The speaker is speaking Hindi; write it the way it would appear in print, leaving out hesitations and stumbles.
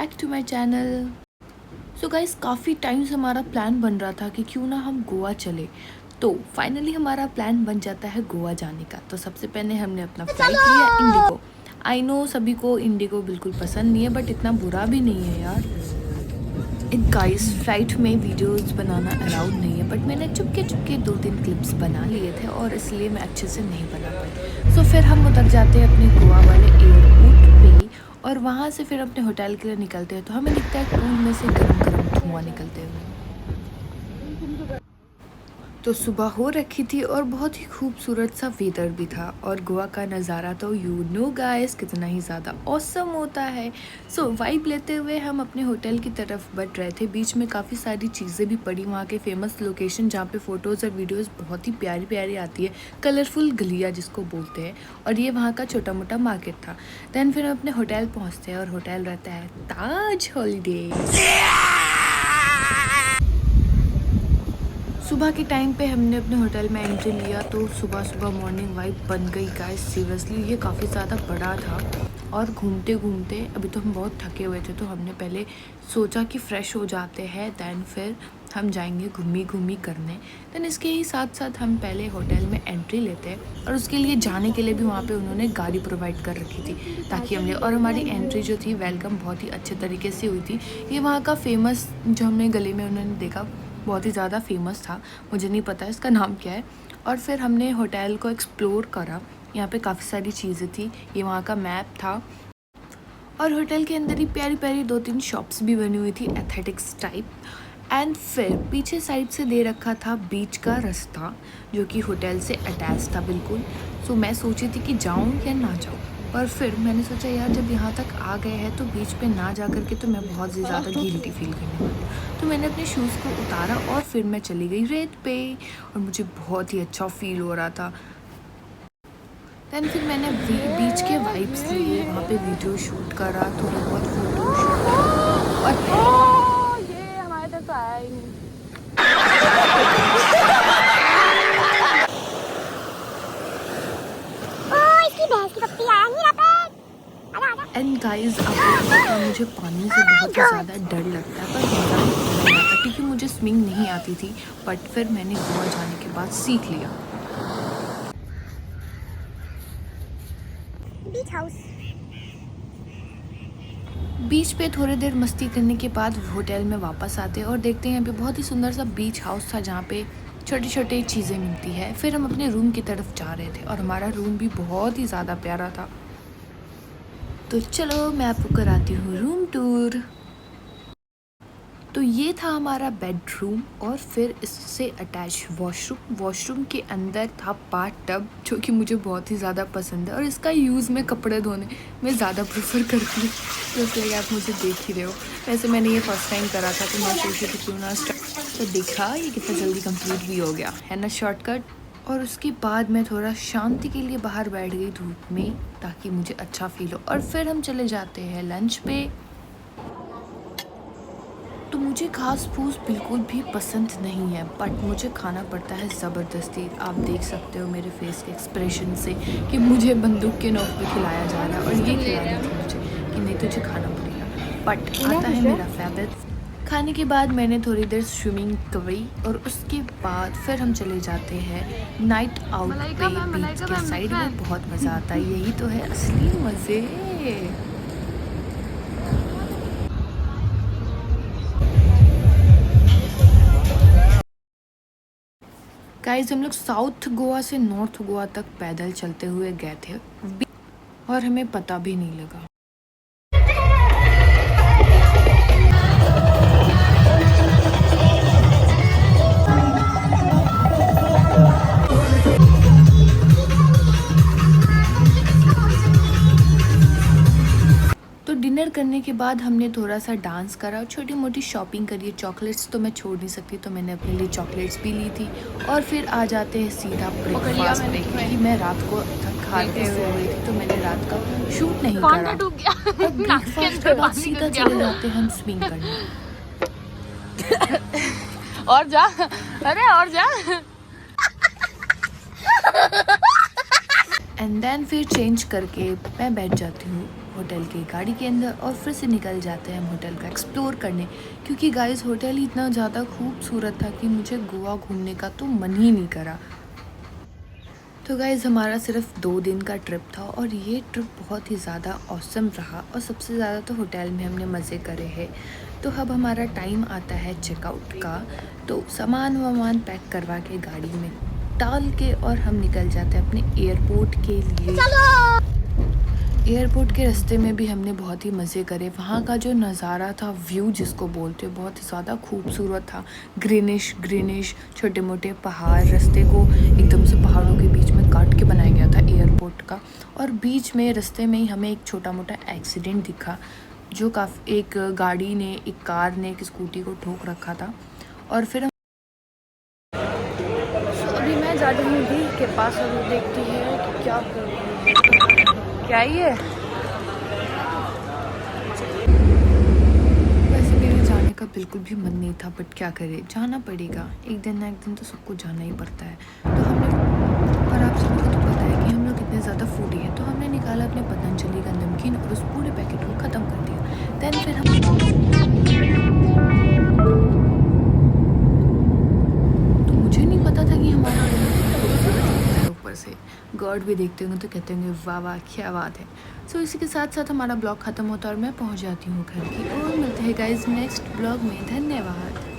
Back to my channel. So guys, काफ़ी टाइम से हमारा प्लान बन रहा था कि क्यों ना हम गोवा चले। तो फाइनली हमारा प्लान बन जाता है गोवा जाने का। तो सबसे पहले हमने अपना फ्लाइट लिया इंडिगो। आई नो सभी को इंडिगो बिल्कुल पसंद नहीं है, बट इतना बुरा भी नहीं है यार। गाइस, फ्लाइट में वीडियोस बनाना अलाउड नहीं है, बट मैंने चुपके चुपके 2-3 क्लिप्स बना लिए थे और इसलिए मैं अच्छे से नहीं बना पाई। सो फिर हम उतर जाते हैं अपने गोवा वाले एयरपोर्ट पे और वहाँ से फिर अपने होटल के लिए निकलते हैं। तो हमें दिखता है पूल में से गरम गरम धुआं निकलते हुए। तो सुबह हो रखी थी और बहुत ही खूबसूरत सा वेदर भी था और गोवा का नज़ारा तो यू नो गाइस कितना ही ज़्यादा ऑसम होता है। सो वाइब लेते हुए हम अपने होटल की तरफ बढ़ रहे थे। बीच में काफ़ी सारी चीज़ें भी पड़ी, वहाँ के फेमस लोकेशन जहाँ पे फ़ोटोज़ और वीडियोज़ बहुत ही प्यारी प्यारी आती है, कलरफुल गलिया जिसको बोलते हैं। और ये वहाँ का छोटा मोटा मार्केट था। दैन फिर हम अपने होटल पहुँचते हैं और होटल रहता है ताज हॉलीडे। सुबह के टाइम पे हमने अपने होटल में एंट्री लिया तो सुबह सुबह मॉर्निंग वाइब बन गई गाइस। सीरियसली ये काफ़ी ज़्यादा बड़ा था और घूमते घूमते अभी तो हम बहुत थके हुए थे, तो हमने पहले सोचा कि फ़्रेश हो जाते हैं, दैन फिर हम जाएंगे घूमी घूमी करने। दैन इसके ही साथ साथ हम पहले होटल में एंट्री लेते हैं और उसके लिए जाने के लिए भी वहाँ पे उन्होंने गाड़ी प्रोवाइड कर रखी थी ताकि हमने, और हमारी एंट्री जो थी वेलकम बहुत ही अच्छे तरीके से हुई थी। ये वहाँ का फेमस जो हमने गली में उन्होंने देखा बहुत ही ज़्यादा फेमस था, मुझे नहीं पता इसका नाम क्या है। और फिर हमने होटल को एक्सप्लोर करा। यहाँ पे काफ़ी सारी चीज़ें थी, ये वहाँ का मैप था और होटल के अंदर ही प्यारी प्यारी 2-3 शॉप्स भी बनी हुई थी एथलेटिक्स टाइप। एंड फिर पीछे साइड से दे रखा था बीच का रास्ता जो कि होटल से अटैच था बिल्कुल। सो मैं सोची थी कि जाऊँ या ना जाऊँ, पर फिर मैंने सोचा यार जब यहाँ तक आ गए हैं तो बीच पे ना जा कर के तो मैं बहुत ही ज़्यादा गिल्टी फील करने वाली हूँ। तो मैंने अपने शूज़ को उतारा और फिर मैं चली गई रेत पे और मुझे बहुत ही अच्छा फील हो रहा था। दैन फिर मैंने बीच के वाइब्स लिए, वहाँ पे वीडियो शूट करा, थोड़ा बहुत फोटो शूट और ये हमारे तरफ तो आया ही नहीं। एंड गाइज आप लोगों का मुझे पानी से बहुत ही ज़्यादा डर लगता है, पर मज़ा नहीं आता क्योंकि मुझे स्विमिंग नहीं आती थी। बट फिर मैंने गोवा जाने के बाद सीख लिया। बीच हाउस, बीच पे थोड़ी देर मस्ती करने के बाद होटल में वापस आते हैं और देखते हैं यहाँ पे बहुत ही सुंदर सा बीच हाउस था जहाँ पे छोटी छोटी चीज़ें मिलती है। फिर हम अपने रूम की तरफ जा रहे थे और हमारा रूम भी बहुत ही ज़्यादा प्यारा था। तो चलो मैं आपको कराती हूँ रूम टूर। तो ये था हमारा बेडरूम और फिर इससे अटैच वॉशरूम के अंदर था बाथ टब जो कि मुझे बहुत ही ज़्यादा पसंद है और इसका यूज़ मैं कपड़े धोने में ज़्यादा प्रेफर करती हूँ, जैसे आप मुझे देख ही रहे हो। वैसे मैंने ये फर्स्ट टाइम करा था तो मैं सोची थी क्यों ना तो देखा ये कितना जल्दी कंप्लीट भी हो गया है ना, शॉर्टकट। और उसके बाद मैं थोड़ा शांति के लिए बाहर बैठ गई धूप में ताकि मुझे अच्छा फील हो। और फिर हम चले जाते हैं लंच पे। तो मुझे घास फूस बिल्कुल भी पसंद नहीं है, बट मुझे खाना पड़ता है ज़बरदस्ती। आप देख सकते हो मेरे फेस के एक्सप्रेशन से कि मुझे बंदूक के नोक पे खिलाया जा रहा है और ये खिला रही थी मुझे कि नहीं तुझे खाना पड़ेगा। बट आता है मेरा फेवरेट। खाने के बाद मैंने थोड़ी देर स्विमिंग करी और उसके बाद फिर हम चले जाते हैं नाइट आउट पे बीच के साइड में। बहुत मज़ा आता है, यही तो है असली मज़े। गाइस, हम लोग साउथ गोवा से नॉर्थ गोवा तक पैदल चलते हुए गए थे और हमें पता भी नहीं लगा। तो डिनर करने के बाद हमने थोड़ा सा डांस करा और छोटी मोटी शॉपिंग करी। चॉकलेट्स तो मैं छोड़ नहीं सकती, तो मैंने अपने लिए चॉकलेट्स भी ली थी। और फिर आ जाते हैं सीधा ब्रेकफास्ट पे क्योंकि मैं रात को खा के सो गई थी तो मैंने रात का शूट नहीं करा। और ब्रेकफास्ट के बाद सीधा चले जाते हैं हम स्विमिंग करने। और जा, अरे और जा। एंड देन फिर चेंज करके मैं बैठ जाती हूँ होटल की गाड़ी के अंदर और फिर से निकल जाते हैं हम होटल का एक्सप्लोर करने, क्योंकि गाइस होटल ही इतना ज़्यादा खूबसूरत था कि मुझे गोवा घूमने का तो मन ही नहीं करा। तो गाइज़ हमारा सिर्फ 2 दिन का ट्रिप था और ये ट्रिप बहुत ही ज़्यादा ऑसम रहा और सबसे ज़्यादा तो होटल में हमने मज़े करे हैं। तो अब हमारा टाइम आता है चेकआउट का, तो सामान वामान पैक करवा के गाड़ी में डाल के और हम निकल जाते हैं अपने एयरपोर्ट के लिए। एयरपोर्ट के रास्ते में भी हमने बहुत ही मज़े करे। वहाँ का जो नज़ारा था, व्यू जिसको बोलते हैं, बहुत ही ज़्यादा खूबसूरत था। ग्रीनिश छोटे मोटे पहाड़, रास्ते को एकदम से पहाड़ों के बीच में काट के बनाया गया था एयरपोर्ट का। और बीच में रास्ते में ही हमें एक छोटा मोटा एक्सीडेंट दिखा, जो काफ़ी एक गाड़ी ने, एक कार ने एक स्कूटी को ठोक रखा था। और फिर अभी मैं जा रही हूँ दी के पास और वो देखती है कि क्या कर रही है। क्या ही है, वैसे मेरे जाने का बिल्कुल भी मन नहीं था, बट क्या करे, जाना पड़ेगा। एक दिन ना एक दिन तो सबको जाना ही पड़ता है। तो हमने, और आप सभी को तो पता है कि हम लोग कितने ज़्यादा फूडी हैं, तो हमने निकाला अपने पतंजलि का नमकीन और उस पूरे पैकेट को ख़त्म कर दिया। दैन फिर हम, तो मुझे नहीं पता था कि हमारा खूबसूरत लगता है ऊपर से। गॉड भी देखते होंगे तो कहते होंगे वाह वाह क्या बात है। सो इसी के साथ साथ हमारा ब्लॉग ख़त्म होता है और मैं पहुंच जाती हूँ घर की। और मिलते हैं गाइज नेक्स्ट ब्लॉग में। धन्यवाद।